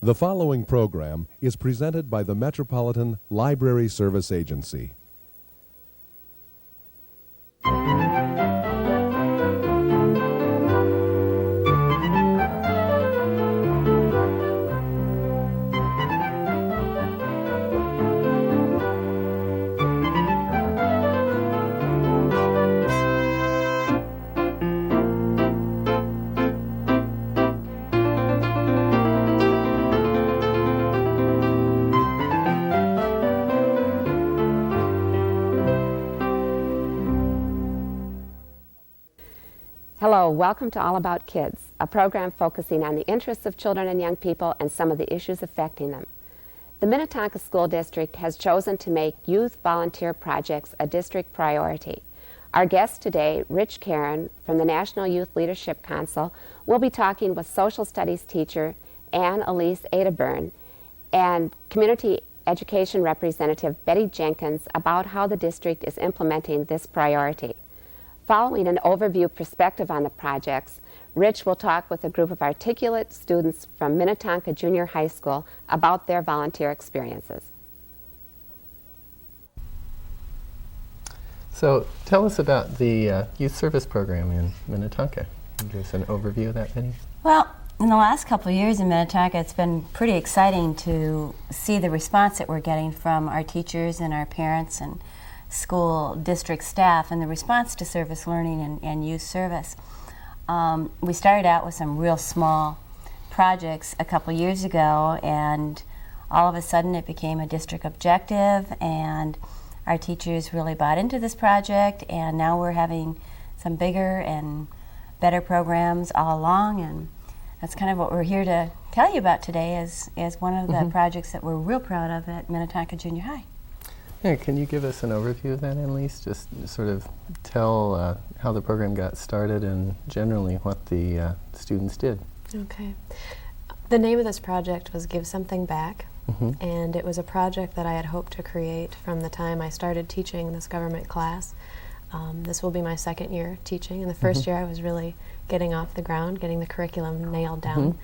The following program is presented by the Metropolitan Library Service Agency. Hello, welcome to All About Kids, a program focusing on the interests of children and young people and some of the issues affecting them. The Minnetonka School District has chosen to make youth volunteer projects a district priority. Our guest today, Rich Cairn from the National Youth Leadership Council, will be talking with social studies teacher Elise Edeburn and community education representative Betty Jenkins about how the district is implementing this priority. Following an overview perspective on the projects, Rich will talk with a group of articulate students from Minnetonka Junior High School about their volunteer experiences. So tell us about the youth service program in Minnetonka. Can you give us an overview of that, Benny? Well, in the last couple of years in Minnetonka, it's been pretty exciting to see the response that we're getting from our teachers and our parents and school district staff and the response to service learning and youth service. We started out with some real small projects a couple years ago, and all of a sudden it became a district objective, and our teachers really bought into this project, and now we're having some bigger and better programs all along, and that's kind of what we're here to tell you about today as one of the projects that we're real proud of at Minnetonka Junior High. Yeah, can you give us an overview of that, Elise? Just sort of tell how the program got started and generally what the students did. Okay. The name of this project was Give Something Back, and it was a project that I had hoped to create from the time I started teaching this government class. This will be my second year teaching. In the first year I was really getting off the ground, getting the curriculum nailed down.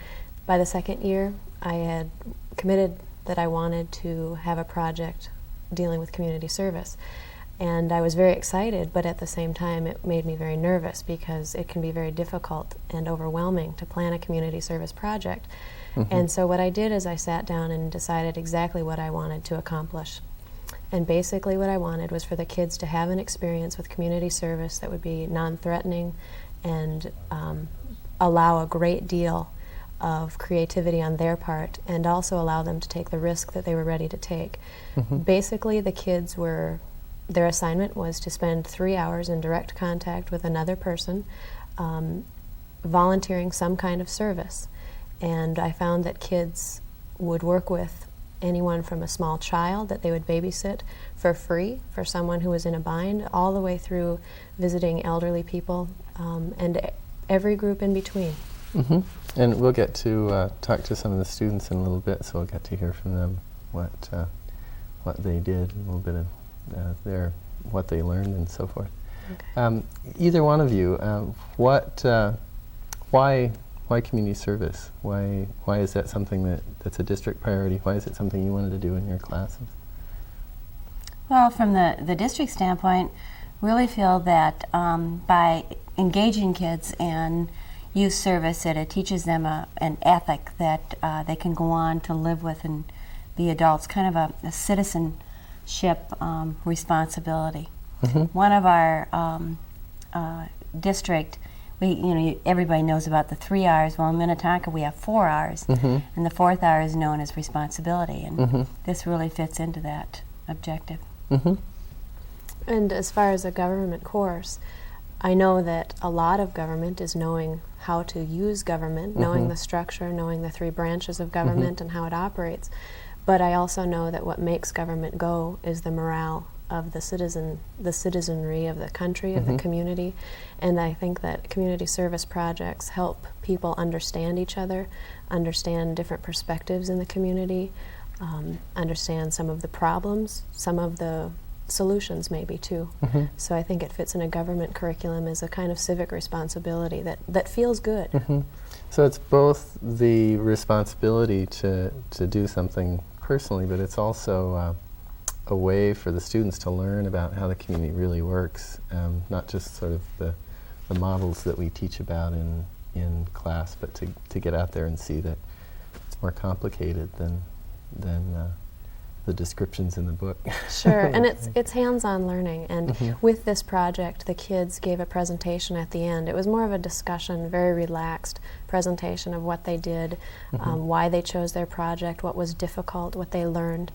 By the second year I had committed that I wanted to have a project dealing with community service. And I was very excited, but at the same time it made me very nervous because it can be very difficult and overwhelming to plan a community service project. And so what I did is I sat down and decided exactly what I wanted to accomplish. And basically what I wanted was for the kids to have an experience with community service that would be non-threatening and allow a great deal of creativity on their part, and also allow them to take the risk that they were ready to take. Basically, the kids their assignment was to spend 3 hours in direct contact with another person, volunteering some kind of service. And I found that kids would work with anyone from a small child that they would babysit for free for someone who was in a bind, all the way through visiting elderly people, and every group in between. And we'll get to talk to some of the students in a little bit, so we'll get to hear from them what they did, a little bit of what they learned and so forth. Okay. Either one of you, why community service? Why is that something that's a district priority? Why is it something you wanted to do in your classes? Well, from the district standpoint, really feel that by engaging kids in youth service, it teaches them an ethic that they can go on to live with and be adults, kind of a citizenship responsibility. One of our district, everybody knows about the 3 hours. Well, in Minnetonka we have 4 hours, and the 4th hour is known as responsibility, and this really fits into that objective. And as far as a government course, I know that a lot of government is knowing how to use government, knowing the structure, knowing the 3 branches of government and how it operates. But I also know that what makes government go is the morale of the citizenry of the country, of the community. And I think that community service projects help people understand each other, understand different perspectives in the community, understand some of the problems, some of the solutions maybe too. So I think it fits in a government curriculum as a kind of civic responsibility that feels good. So it's both the responsibility to do something personally, but it's also a way for the students to learn about how the community really works, not just sort of the models that we teach about in class, but to get out there and see that it's more complicated than the descriptions in the book. Sure, and it's hands-on learning, and with this project the kids gave a presentation at the end. It was more of a discussion, very relaxed presentation of what they did, why they chose their project, what was difficult, what they learned,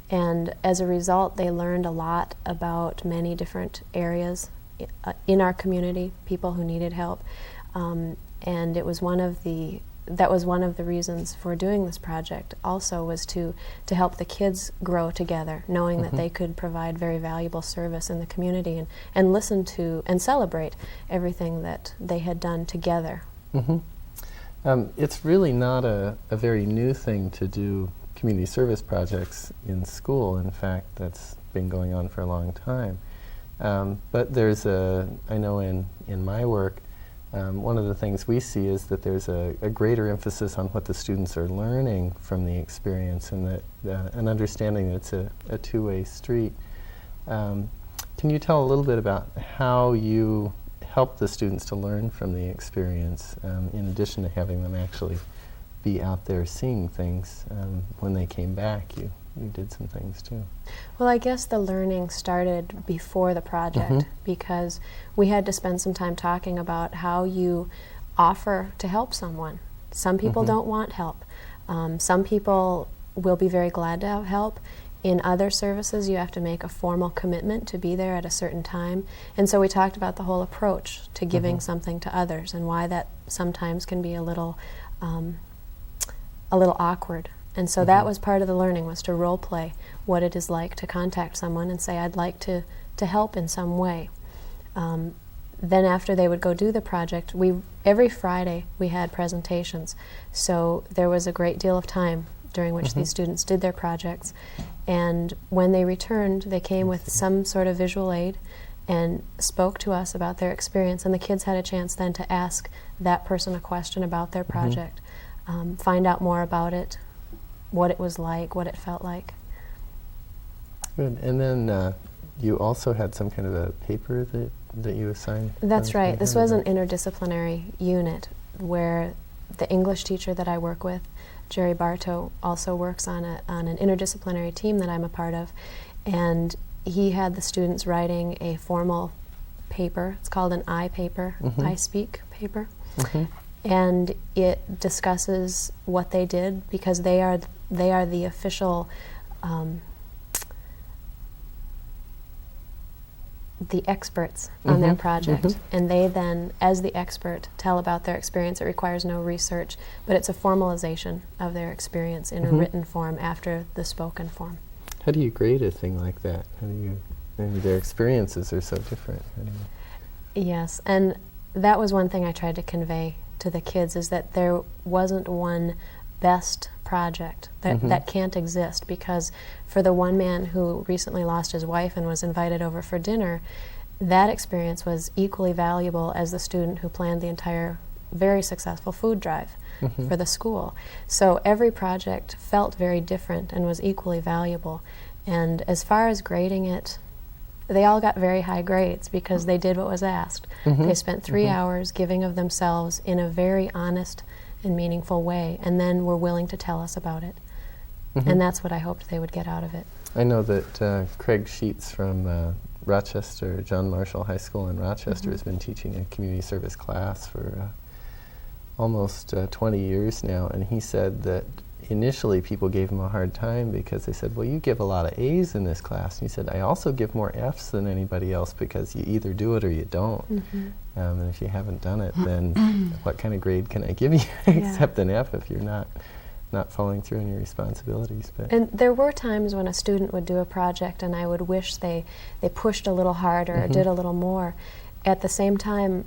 and as a result they learned a lot about many different areas in our community, people who needed help, and it was that was one of the reasons for doing this project also, was to help the kids grow together, knowing that they could provide very valuable service in the community and listen to and celebrate everything that they had done together. It's really not a very new thing to do community service projects in school. In fact, that's been going on for a long time. But there's I know in my work, one of the things we see is that there's a greater emphasis on what the students are learning from the experience, and that an understanding that it's a two-way street. Can you tell a little bit about how you help the students to learn from the experience, in addition to having them actually be out there seeing things? When they came back, you did some things too. Well, I guess the learning started before the project, because we had to spend some time talking about how you offer to help someone. Some people don't want help. Some people will be very glad to have help. In other services, you have to make a formal commitment to be there at a certain time. And so we talked about the whole approach to giving something to others, and why that sometimes can be a little awkward. And so that was part of the learning, was to role play what it is like to contact someone and say, I'd like to help in some way. Then after they would go do the project, every Friday we had presentations. So there was a great deal of time during which these students did their projects. And when they returned, they came with some sort of visual aid and spoke to us about their experience. And the kids had a chance then to ask that person a question about their project, find out more about it, what it was like, what it felt like. Good. And then you also had some kind of a paper that you assigned? That's right. This was an interdisciplinary unit where the English teacher that I work with, Jerry Bartow, also works on an interdisciplinary team that I'm a part of. And he had the students writing a formal paper. It's called an I paper, I speak paper. And it discusses what they did, because they are the official the experts on their project, and they then, as the expert, tell about their experience. It requires no research, but it's a formalization of their experience in a written form after the spoken form. How do you grade a thing like that? Their experiences are so different. Yes, and that was one thing I tried to convey to the kids, is that there wasn't one best project. That can't exist, because for the one man who recently lost his wife and was invited over for dinner, that experience was equally valuable as the student who planned the entire very successful food drive for the school. So every project felt very different and was equally valuable. And as far as grading it, they all got very high grades because they did what was asked. They spent 3 hours giving of themselves in a very honest and meaningful way, and then were willing to tell us about it. And that's what I hoped they would get out of it. I know that Craig Sheets from Rochester, John Marshall High School in Rochester, has been teaching a community service class for almost 20 years now, and he said that initially people gave him a hard time because they said, well, you give a lot of A's in this class. And he said, I also give more F's than anybody else, because you either do it or you don't. And if you haven't done it, then what kind of grade can I give you except an F if you're not following through on your responsibilities? But and there were times when a student would do a project and I would wish they pushed a little harder or did a little more. At the same time,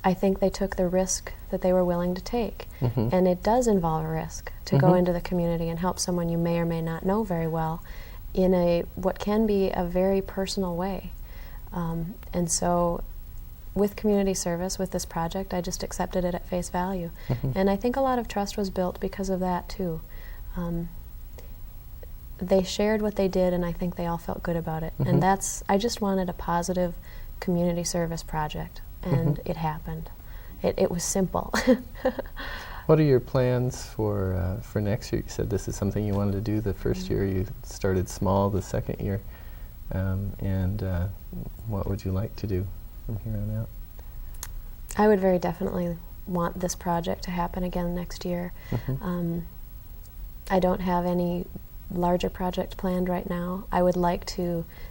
I think they took the risk that they were willing to take. And it does involve a risk to go into the community and help someone you may or may not know very well in what can be a very personal way. And so with community service, with this project, I just accepted it at face value. And I think a lot of trust was built because of that too. They shared what they did, and I think they all felt good about it. And I just wanted a positive community service project, and it happened. It was simple. What are your plans for next year? You said this is something you wanted to do the first year. You started small the second year. And what would you like to do from here on out? I would very definitely want this project to happen again next year. I don't have any larger project planned right now. I would like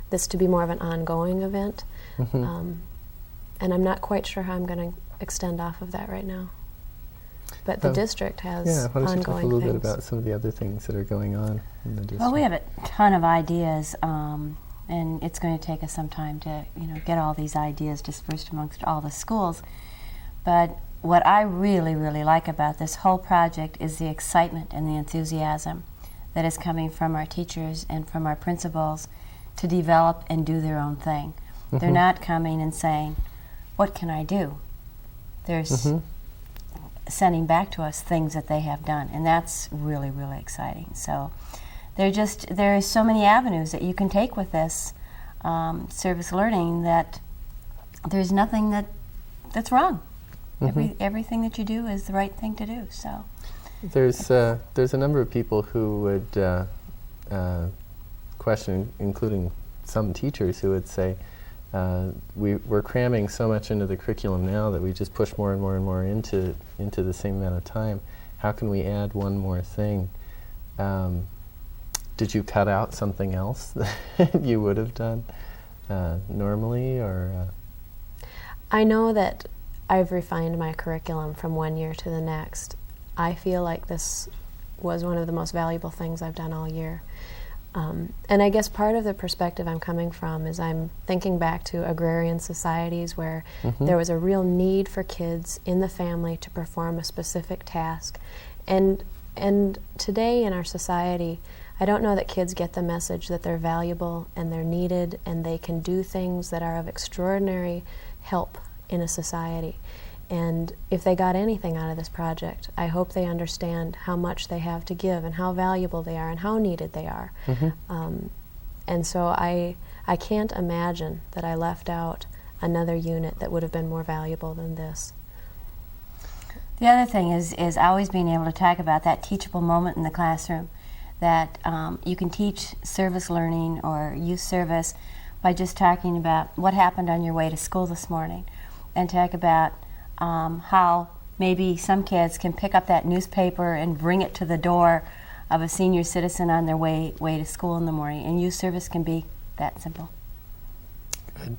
this to be more of an ongoing event. And I'm not quite sure how I'm going to extend off of that right now. But the district has why don't ongoing you talk a little things. bit about some of the other things that are going on in the district? Well, we have a ton of ideas, and it's going to take us some time to get all these ideas dispersed amongst all the schools. But what I really, really like about this whole project is the excitement and the enthusiasm that is coming from our teachers and from our principals to develop and do their own thing. They're not coming and saying, what can I do? They're sending back to us things that they have done, and that's really, really exciting. So there are so many avenues that you can take with this service learning that there's nothing that's wrong. Everything that you do is the right thing to do. So there's a number of people who would question, including some teachers who would say, we're cramming so much into the curriculum now that we just push more and more and more into the same amount of time. How can we add one more thing? Did you cut out something else that you would have done normally, or? I know that I've refined my curriculum from one year to the next. I feel like this was one of the most valuable things I've done all year. And I guess part of the perspective I'm coming from is I'm thinking back to agrarian societies where there was a real need for kids in the family to perform a specific task. And today in our society, I don't know that kids get the message that they're valuable and they're needed and they can do things that are of extraordinary help in a society. And if they got anything out of this project, I hope they understand how much they have to give and how valuable they are and how needed they are. And so I can't imagine that I left out another unit that would have been more valuable than this. the other thing is always being able to talk about that teachable moment in the classroom, that you can teach service learning or youth service by just talking about what happened on your way to school this morning, and talk about how maybe some kids can pick up that newspaper and bring it to the door of a senior citizen on their way to school in the morning. And youth service can be that simple. Good.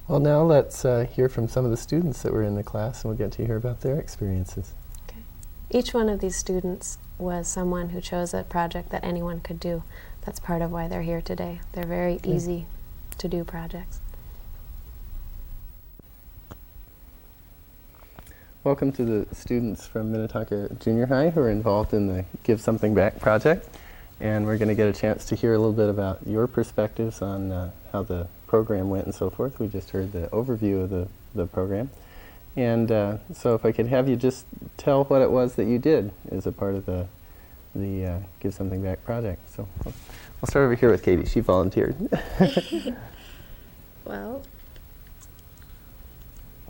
Well, now let's hear from some of the students that were in the class, and we'll get to hear about their experiences. Okay. Each one of these students was someone who chose a project that anyone could do. That's part of why they're here today. They're very easy to do projects. Welcome to the students from Minnetonka Junior High who are involved in the Give Something Back project. And we're going to get a chance to hear a little bit about your perspectives on how the program went and so forth. We just heard the overview of the program. And so if I could have you just tell what it was that you did as a part of the Give Something Back project. So I'll start over here with Katie. She volunteered. Well,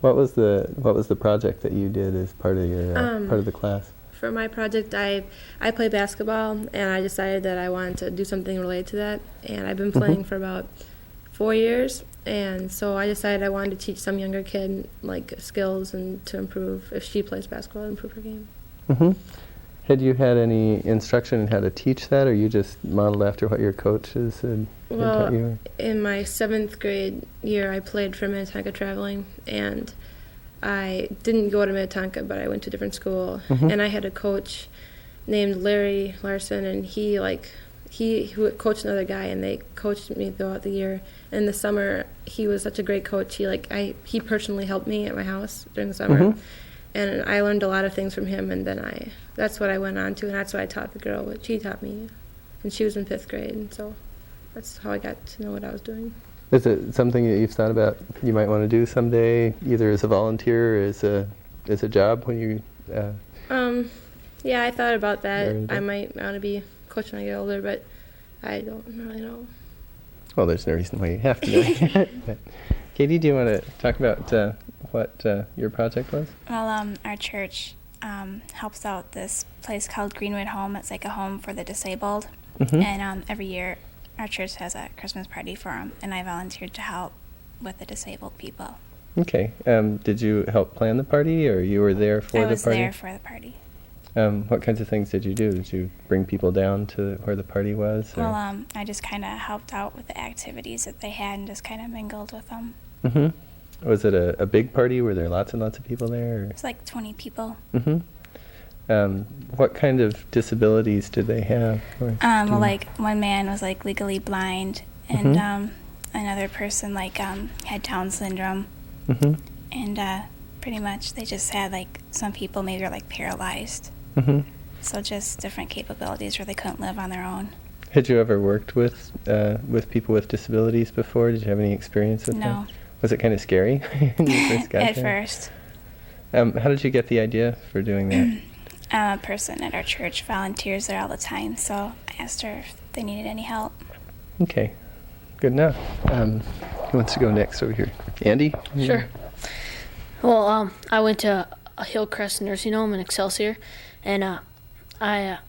What was the project that you did as part of your part of the class? for my project, I play basketball, and I decided that I wanted to do something related to that. And I've been playing for about 4 years, and so I decided I wanted to teach some younger kid like skills and to improve if she plays basketball, improve her game. Had you had any instruction in how to teach that, or you just modeled after what your coaches had taught you? In my 7th grade year, I played for Minnetonka Traveling, and I didn't go to Minnetonka, but I went to a different school, and I had a coach named Larry Larson, and he coached another guy, and they coached me throughout the year. In the summer, he was such a great coach. He personally helped me at my house during the summer, and I learned a lot of things from him. And then that's what I went on to, and that's what I taught the girl what she taught me, and she was in 5th grade, and so that's how I got to know what I was doing. Is it something that you've thought about you might want to do someday, either as a volunteer or as a job when you? Yeah, I thought about that. Learned it. I might want to be a coach when I get older, but I don't really know. Well, there's no reason why you have to do it. But Katie, do you want to talk about what your project was? Well, our church helps out this place called Greenwood Home. It's like a home for the disabled. Mm-hmm. And every year our church has a Christmas party for them, and I volunteered to help with the disabled people. Okay. Did you help plan the party, or you were there for the party? I was there for the party. What kinds of things did you do? Did you bring people down to where the party was? Or? Well, I just kind of helped out with the activities that they had and just kind of mingled with them. Mm-hmm. Was it a big party? Were there lots and lots of people there? Or? It's like 20 people. Mm-hmm. What kind of disabilities did they have? Well, like one man was like legally blind, and another person like had Down syndrome, and pretty much they just had like some people maybe were like paralyzed, so just different capabilities where they couldn't live on their own. Had you ever worked with people with disabilities before? Did you have any experience with No. that? Was it kind of scary when you first got At there? first. How did you get the idea for doing that? A person at our church volunteers there all the time, so I asked her if they needed any help. Okay, good enough. Who wants to go next over here? Andy? Sure. Well, I went to a Hillcrest nursing home in Excelsior, and it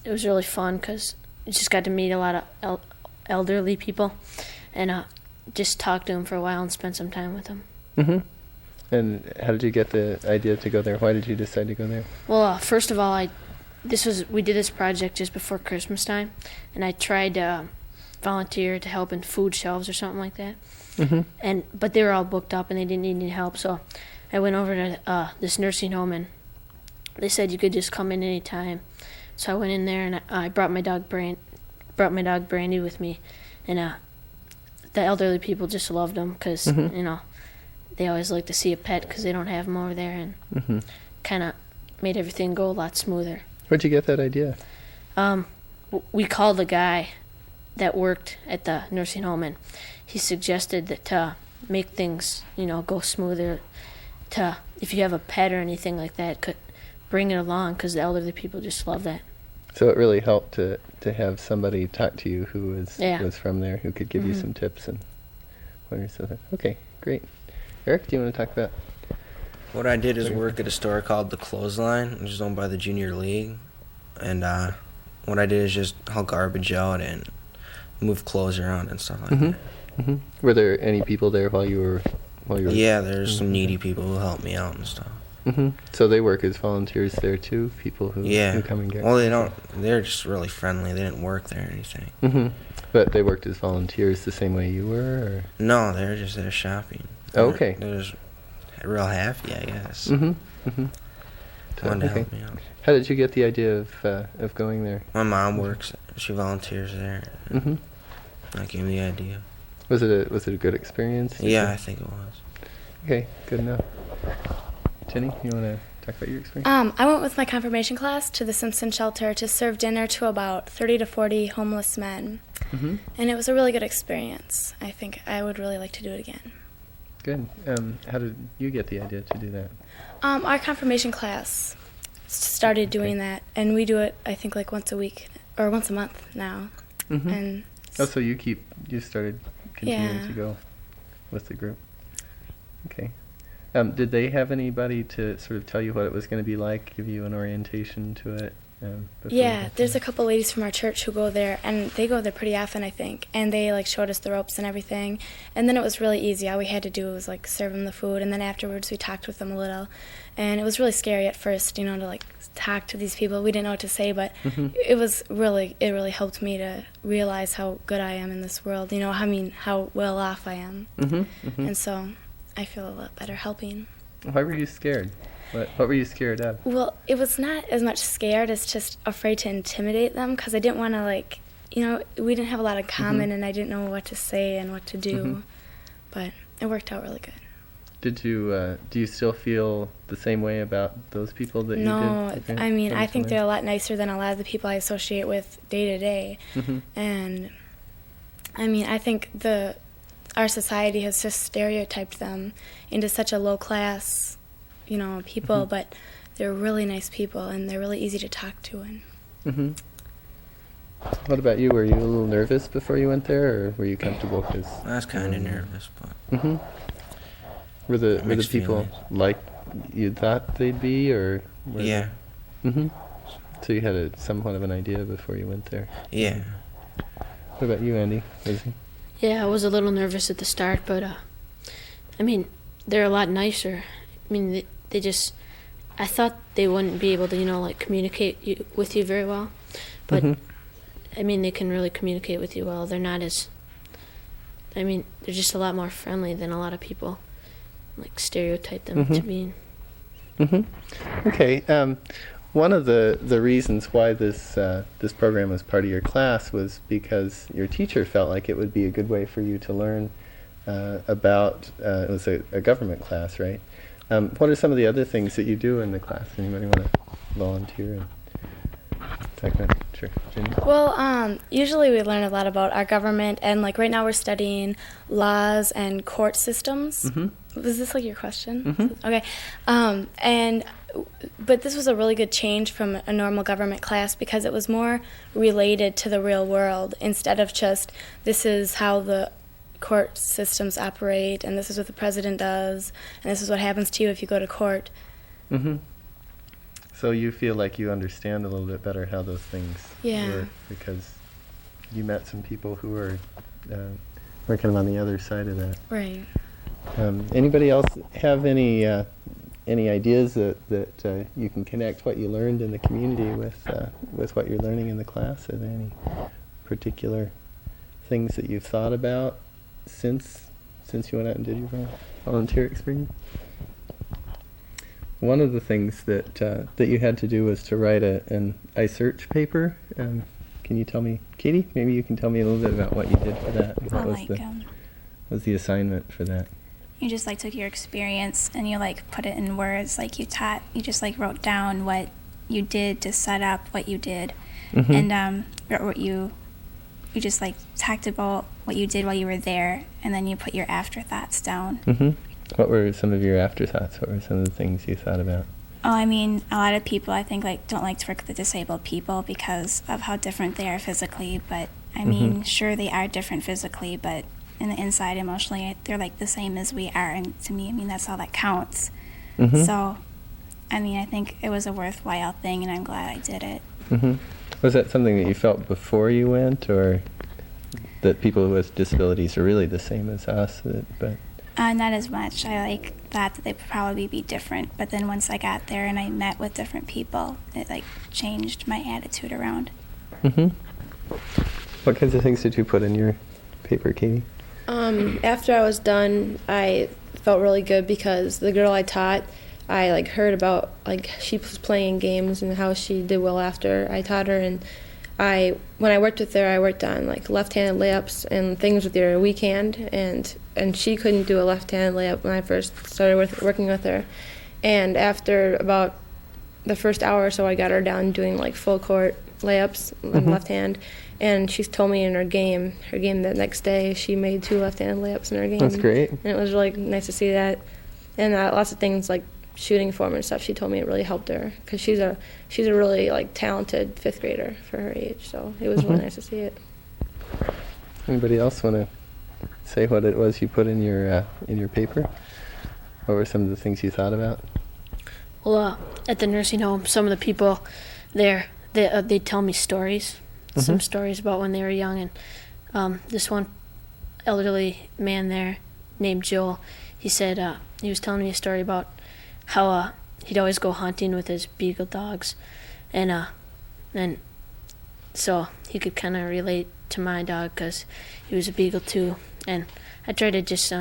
was really fun because I just got to meet a lot of elderly people, and just talk to them for a while and spend some time with them. Mm-hmm. And how did you get the idea to go there? Why did you decide to go there? Well, first of all, we did this project just before Christmas time, and I tried to volunteer to help in food shelves or something like that. But they were all booked up and they didn't need any help, so I went over to this nursing home, and they said you could just come in any time. So I went in there, and I brought my dog Brandy with me, and the elderly people just loved them because they always like to see a pet because they don't have them over there, and kind of made everything go a lot smoother. Where'd you get that idea? We called the guy that worked at the nursing home, and he suggested that to make things, go smoother, if you have a pet or anything like that, could bring it along because the elderly people just love that. So it really helped to have somebody talk to you who was from there, who could give you some tips and pointers. Okay, great. Eric, do you want to talk about? What I did is work at a store called The Clothesline, which is owned by the Junior League. And what I did is just haul garbage out and move clothes around and stuff like that. Mm-hmm. Were there any people there while you were? Yeah, there's some needy people who help me out and stuff. So they work as volunteers there too, people who come and get. Well, they don't. They're just really friendly. They didn't work there or anything. But they worked as volunteers the same way you were, or? No, they were just there shopping. Oh, okay. They're just real happy, I guess. Wanted to help me out. How did you get the idea of going there? My mom works. She volunteers there. That gave me the idea. Was it a good experience? Yeah, I think it was. Okay, good enough. Jenny, you want to talk about your experience? I went with my confirmation class to the Simpson shelter to serve dinner to about 30 to 40 homeless men. And it was a really good experience. I think I would really like to do it again. Good. How did you get the idea to do that? Our confirmation class started doing that, and we do it, I think, like once a week or once a month now. And so you started continuing to go with the group. Okay. Did they have anybody to sort of tell you what it was going to be like, give you an orientation to it? Yeah, there's a couple ladies from our church who go there, and they go there pretty often, I think, and they showed us the ropes and everything, and then it was really easy. All we had to do was serve them the food, and then afterwards we talked with them a little, and it was really scary at first, to talk to these people. We didn't know what to say, but it really helped me to realize how good I am in this world, how well off I am, and so I feel a lot better helping. Why were you scared? What were you scared of? Well, it was not as much scared as just afraid to intimidate them, because I didn't want to, we didn't have a lot in common, and I didn't know what to say and what to do, but it worked out really good. Did you, do you still feel the same way about those people that you did? No, I think they're a lot nicer than a lot of the people I associate with day to day, and, I think our society has just stereotyped them into such a low class, people, but they're really nice people and they're really easy to talk to. And What about you? Were you a little nervous before you went there, or were you comfortable? Cause I was kind of nervous, but were the mixed people feelings. like you thought they'd be, or Yeah. So you had somewhat of an idea before you went there. Yeah. What about you, Andy? Yeah, I was a little nervous at the start, but I mean, they're a lot nicer. I mean, they just, I thought they wouldn't be able to, communicate with you very well, but I mean, they can really communicate with you well. They're not as, I mean, they're just a lot more friendly than a lot of people, stereotype them to being. Okay. One of the reasons why this program was part of your class was because your teacher felt like it would be a good way for you to learn about, it was a government class, right? What are some of the other things that you do in the class? Anybody want to volunteer and talk about it? Sure. Jeni? Well, usually we learn a lot about our government, and right now we're studying laws and court systems. Was this your question? Okay. But this was a really good change from a normal government class because it was more related to the real world instead of just this is how the court systems operate and this is what the president does and this is what happens to you if you go to court. So you feel like you understand a little bit better how those things work because you met some people who were kind of on the other side of that. Right. Anybody else have any ideas that you can connect what you learned in the community with what you're learning in the class? Are there any particular things that you've thought about since you went out and did your volunteer experience? One of the things that you had to do was to write an iSearch paper. Can you tell me, Katie? Maybe you can tell me a little bit about what you did for that. What was the assignment for that? You just took your experience and you put it in words you taught. You just wrote down what you did to set up what you did, and what you just talked about what you did while you were there, and then you put your afterthoughts down. What were some of your afterthoughts? What were some of the things you thought about? Oh, I mean, a lot of people I think don't like to work with disabled people because of how different they are physically. But I mean, sure they are different physically, but in the inside, emotionally, they're the same as we are. And to me, I mean, that's all that counts. So, I mean, I think it was a worthwhile thing, and I'm glad I did it. Was that something that you felt before you went, or that people with disabilities are really the same as us? Not as much. I thought that they'd probably be different, but then once I got there and I met with different people, it changed my attitude around. What kinds of things did you put in your paper, Katie? After I was done, I felt really good because the girl I taught, I heard about she was playing games and how she did well after I taught her, and when I worked with her, I worked on left-handed layups and things with your weak hand, and she couldn't do a left-handed layup when I first started working with her. And after about the first hour or so, I got her down doing full court layups left hand, and she told me in her game that next day she made 2 left-handed layups in her game. That's great. And it was really nice to see that, and lots of things shooting form and stuff. She told me it really helped her because she's a really talented 5th grader for her age. So it was really nice to see it. Anybody else want to say what it was you put in your paper? What were some of the things you thought about? Well, at the nursing home, some of the people there, they tell me stories, some stories about when they were young, and this one elderly man there named Joel, he said he was telling me a story about how he'd always go hunting with his beagle dogs, and so he could kind of relate to my dog because he was a beagle too. And I tried to just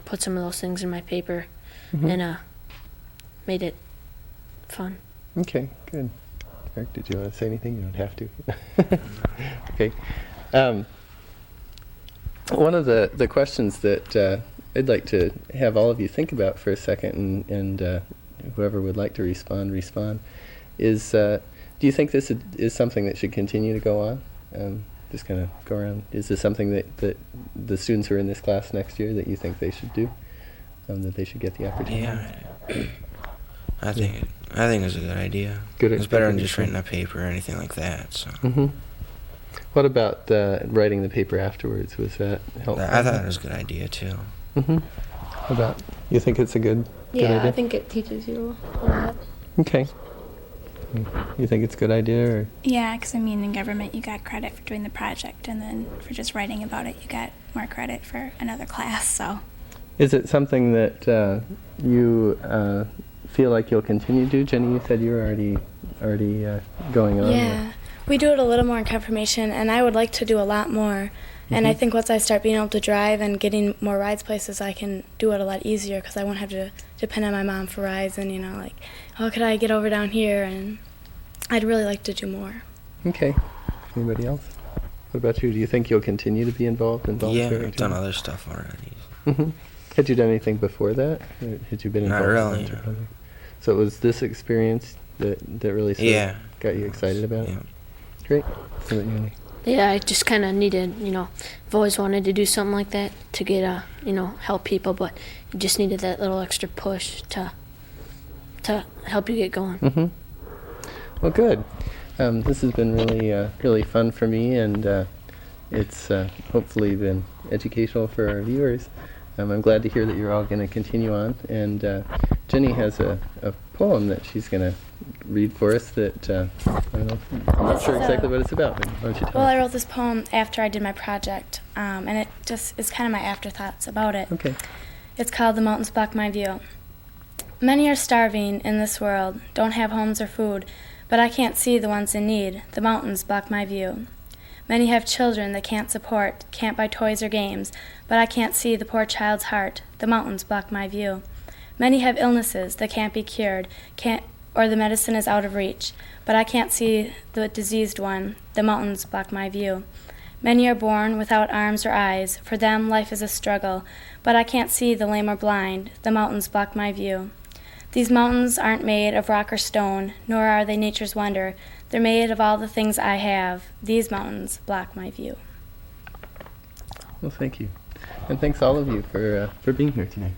put some of those things in my paper and made it fun. Okay, good. Eric, did you want to say anything? You don't have to. Okay. One of the questions that I'd like to have all of you think about for a second, and whoever would like to respond, is do you think this is something that should continue to go on? just kind of go around. Is this something that the students who are in this class next year that you think they should do? That they should get the opportunity? Yeah, I think it's a good idea. It's better than just writing a paper or anything like that. So. What about writing the paper afterwards? Was that helpful? I thought it was a good idea too. How about you? Think it's a good Yeah, idea? I think it teaches you a lot. Okay. You think it's a good idea? Or? Yeah, because I mean, in government, you got credit for doing the project, and then for just writing about it, you got more credit for another class. So, is it something that you feel like you'll continue to do? Jeni, you said you were already going on. Yeah, we do it a little more in confirmation, and I would like to do a lot more. And I think once I start being able to drive and getting more rides places, I can do it a lot easier because I won't have to depend on my mom for rides and, like, oh, could I get over down here? And I'd really like to do more. Okay. Anybody else? What about you? Do you think you'll continue to be involved in volunteering? Yeah, I've done other stuff already. Had you done anything before that? Or had you been involved? Not really. In volunteer project? So it was this experience that really sort of got you excited about it? Yeah. Great. So that you Yeah, I just kind of needed, I've always wanted to do something like that to get, help people, but you just needed that little extra push to help you get going. Well, good. This has been really fun for me, and it's hopefully been educational for our viewers. I'm glad to hear that you're all going to continue on, and Jeni has a poem that she's going to read for us that, I don't know, I'm not sure exactly what it's about, but why don't you tell Well, us? I wrote this poem after I did my project, and it just is kind of my afterthoughts about it. Okay. It's called The Mountains Block My View. Many are starving in this world, don't have homes or food, but I can't see the ones in need. The mountains block my view. Many have children they can't support, can't buy toys or games, but I can't see the poor child's heart. The mountains block my view. Many have illnesses that can't be cured, or the medicine is out of reach, but I can't see the diseased one. The mountains block my view. Many are born without arms or eyes. For them, life is a struggle, but I can't see the lame or blind. The mountains block my view. These mountains aren't made of rock or stone, nor are they nature's wonder. They're made of all the things I have. These mountains block my view. Well, thank you. And thanks all of you for being here today.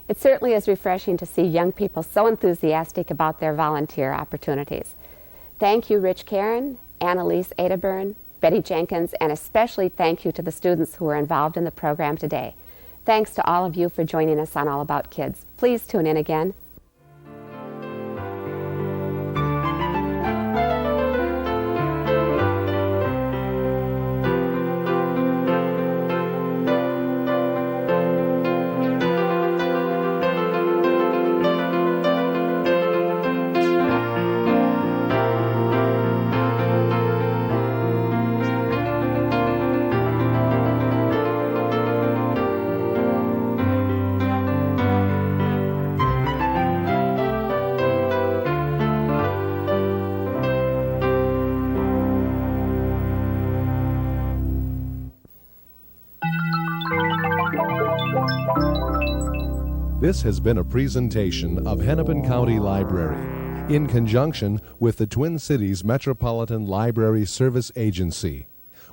It certainly is refreshing to see young people so enthusiastic about their volunteer opportunities. Thank you, Rich Cairn, Elise, Edeburn, Betty Jenkins, and especially thank you to the students who were involved in the program today. Thanks to all of you for joining us on All About Kids. Please tune in again. This has been a presentation of Hennepin County Library in conjunction with the Twin Cities Metropolitan Library Service Agency.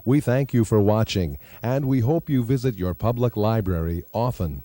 We thank you for watching, and we hope you visit your public library often.